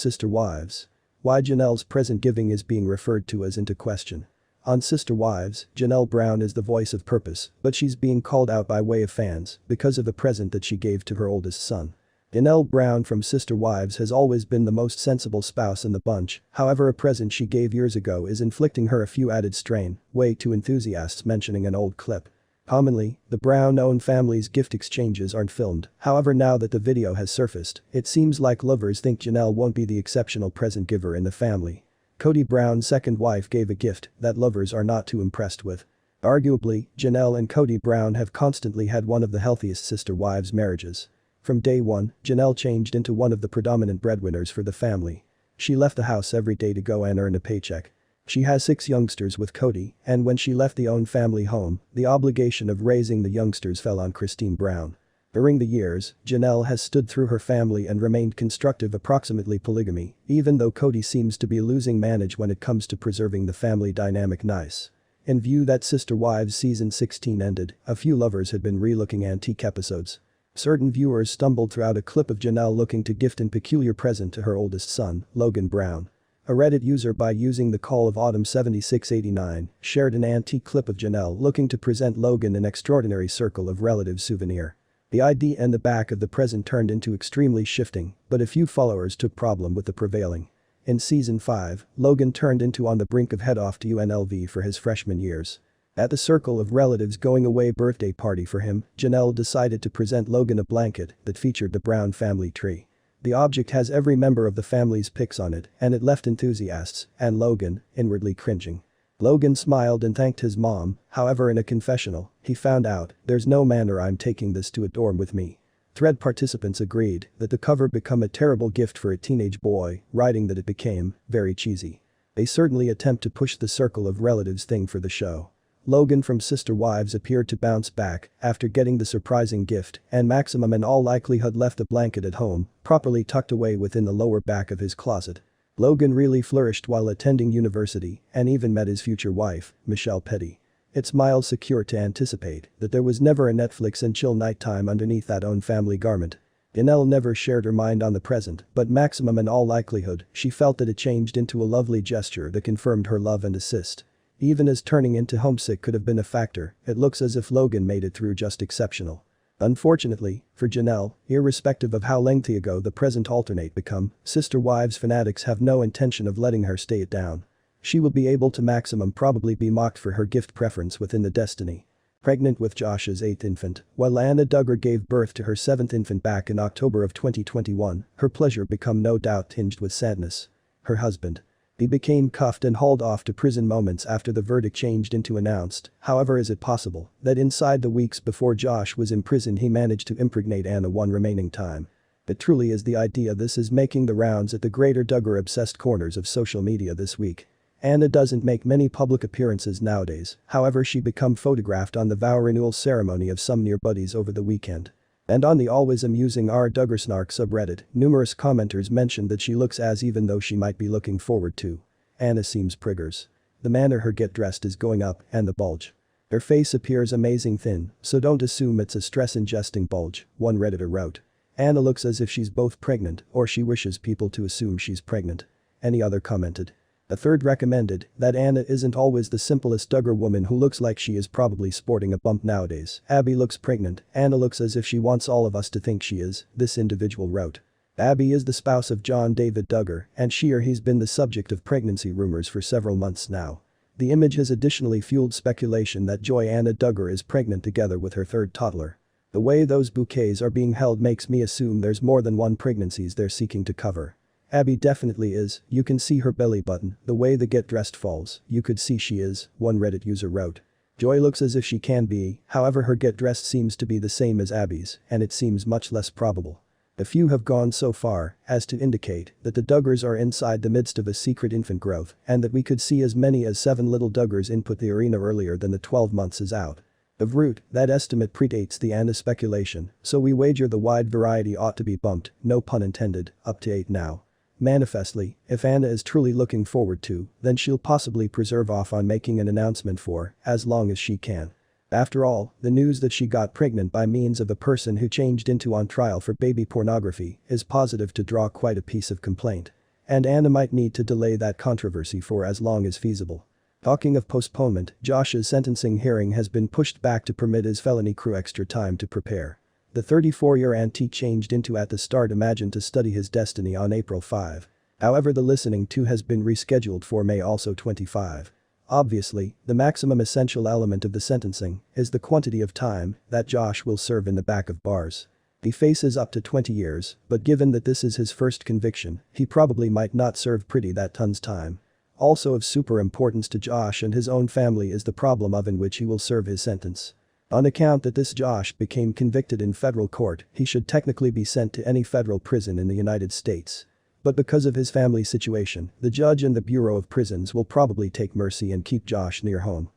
Sister Wives. Why Janelle's present giving is being referred to as into question. On Sister Wives, Janelle Brown is the voice of purpose, but she's being called out by way of fans because of a present that she gave to her oldest son. Janelle Brown from Sister Wives has always been the most sensible spouse in the bunch, however a present she gave years ago is inflicting her a few added strain, way too enthusiasts mentioning an old clip. Commonly, the Brown-owned family's gift exchanges aren't filmed, however now that the video has surfaced, it seems like lovers think Janelle won't be the exceptional present giver in the family. Kody Brown's second wife gave a gift that lovers are not too impressed with. Arguably, Janelle and Kody Brown have constantly had one of the healthiest sister wives marriages. From day one, Janelle changed into one of the predominant breadwinners for the family. She left the house every day to go and earn a paycheck. She has 6 youngsters with Kody, and when she left the own family home, the obligation of raising the youngsters fell on Christine Brown. During the years, Janelle has stood through her family and remained constructive approximately polygamy, even though Kody seems to be losing manage when it comes to preserving the family dynamic nice. In view that Sister Wives season 16 ended, a few lovers had been relooking antique episodes. Certain viewers stumbled throughout a clip of Janelle looking to gift a peculiar present to her oldest son, Logan Brown. A Reddit user by using the Call of Autumn 7689 shared an antique clip of Janelle looking to present Logan an extraordinary circle of relatives souvenir. The ID and the back of the present turned into extremely shifting, but a few followers took problem with the prevailing. In season 5, Logan turned into on the brink of head off to UNLV for his freshman years. At the circle of relatives going away birthday party for him, Janelle decided to present Logan a blanket that featured the Brown family tree. The object has every member of the family's pics on it, and it left enthusiasts, and Logan, inwardly cringing. Logan smiled and thanked his mom, however in a confessional, he found out, "There's no manner I'm taking this to a dorm with me." Thread participants agreed that the cover become a terrible gift for a teenage boy, writing that it became very cheesy. They certainly attempt to push the circle of relatives thing for the show. Logan from Sister Wives appeared to bounce back after getting the surprising gift, and Maximum in all likelihood left the blanket at home, properly tucked away within the lower back of his closet. Logan really flourished while attending university and even met his future wife, Michelle Petty. It's mild secure to anticipate that there was never a Netflix and chill nighttime underneath that own family garment. Janelle never shared her mind on the present, but Maximum in all likelihood, she felt that it changed into a lovely gesture that confirmed her love and assist. Even as turning into homesick could have been a factor, it looks as if Logan made it through just exceptional. Unfortunately, for Janelle, irrespective of how lengthy ago the present alternate become, Sister Wives fanatics have no intention of letting her stay it down. She will be able to Maximum probably be mocked for her gift preference within the destiny. Pregnant with Josh's 8th infant, while Anna Duggar gave birth to her 7th infant back in October of 2021, her pleasure become no doubt tinged with sadness. Her husband. He became cuffed and hauled off to prison moments after the verdict changed into announced, however is it possible that inside the weeks before Josh was imprisoned he managed to impregnate Anna one remaining time. It truly is the idea this is making the rounds at the greater Duggar-obsessed corners of social media this week. Anna doesn't make many public appearances nowadays, however she become photographed on the vow renewal ceremony of some near buddies over the weekend. And on the always amusing r/Duggarsnark subreddit, numerous commenters mentioned that she looks as even though she might be looking forward to. Anna seems priggers. The manner her get dressed is going up and the bulge. Her face appears amazing thin, so don't assume it's a stress-ingesting bulge, one redditor wrote. Anna looks as if she's both pregnant or she wishes people to assume she's pregnant. Any other commented. A third recommended that Anna isn't always the simplest Duggar woman who looks like she is probably sporting a bump nowadays. Abby looks pregnant, Anna looks as if she wants all of us to think she is, this individual wrote. Abby is the spouse of John David Duggar, and she or he's been the subject of pregnancy rumors for several months now. The image has additionally fueled speculation that Joy Anna Duggar is pregnant together with her 3rd toddler. The way those bouquets are being held makes me assume there's more than one pregnancies they're seeking to cover. Abby definitely is, you can see her belly button, the way the get dressed falls, you could see she is, one Reddit user wrote. Joy looks as if she can be, however her get dressed seems to be the same as Abby's, and it seems much less probable. A few have gone so far as to indicate that the Duggars are inside the midst of a secret infant growth and that we could see as many as 7 little Duggars input the arena earlier than the 12 months is out. Of root, that estimate predates the Anna speculation, so we wager the wide variety ought to be bumped, no pun intended, up to 8 now. Manifestly, if Anna is truly looking forward to, then she'll possibly preserve off on making an announcement for as long as she can. After all, the news that she got pregnant by means of a person who changed into on trial for baby pornography is positive to draw quite a piece of complaint. And Anna might need to delay that controversy for as long as feasible. Talking of postponement, Josh's sentencing hearing has been pushed back to permit his felony crew extra time to prepare. The 34-year auntie changed into at the start imagined to study his destiny on April 5. However, the listening to has been rescheduled for May also 25. Obviously, the maximum essential element of the sentencing is the quantity of time that Josh will serve in the back of bars. He faces up to 20 years, but given that this is his first conviction, he probably might not serve pretty that tons time. Also of super importance to Josh and his own family is the problem of in which he will serve his sentence. On account that this Josh became convicted in federal court, he should technically be sent to any federal prison in the United States. But because of his family situation, the judge and the Bureau of Prisons will probably take mercy and keep Josh near home.